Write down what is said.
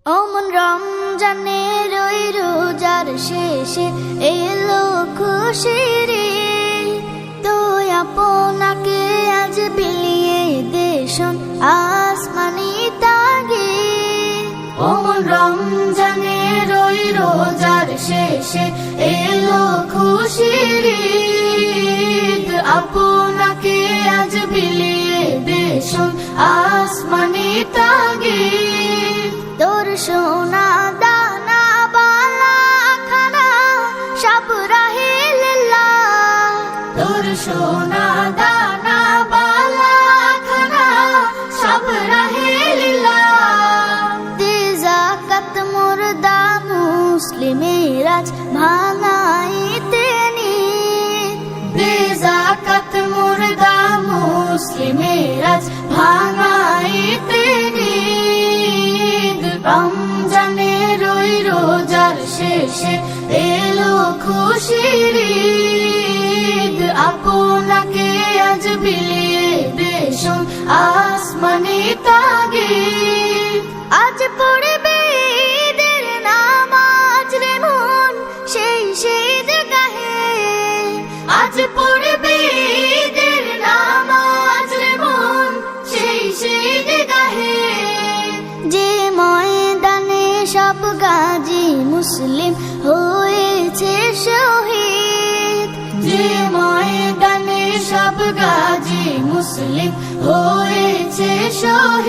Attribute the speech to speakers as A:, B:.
A: অমন রমজানের ওই রোজার শেষে এলো খুশির তো আপনাকে আজ বিলিয়ে দেশন আসমানি তাগে। অমন রমজানের ওই রোজার শেষে এলো খুশির আপনাকে আজ বিলিয়ে দেশন আসমানি তাগে। তোর সোনা দানা বালা খানা সব রাহে লিল্লাহ, তোর সোনা দানা বালা খানা সব রাহে লিল্লাহ। দে যাকাত মুর্দা মুসলিমের আজ ভাঙাইতে নি, দে যাকাত মুর্দা মুসলিমের আজ ভাঙাইতে নি। রমজানের ওই রোজার শেষে এলো খুশির আপনাকে আজ বিলিয়ে দেশন আসমানি তাগে। আজ পড়বে ঈদের নামাজ রে মন সেই গাহে, আজ পড়বে ঈদের নামাজ রে মন সেই গাহে। যে ময়দানে সব গাজী মুসলিম হয়েছে শহীদ, যে ময়দানে সব গাজী মুসলিম হয়েছে শহীদ।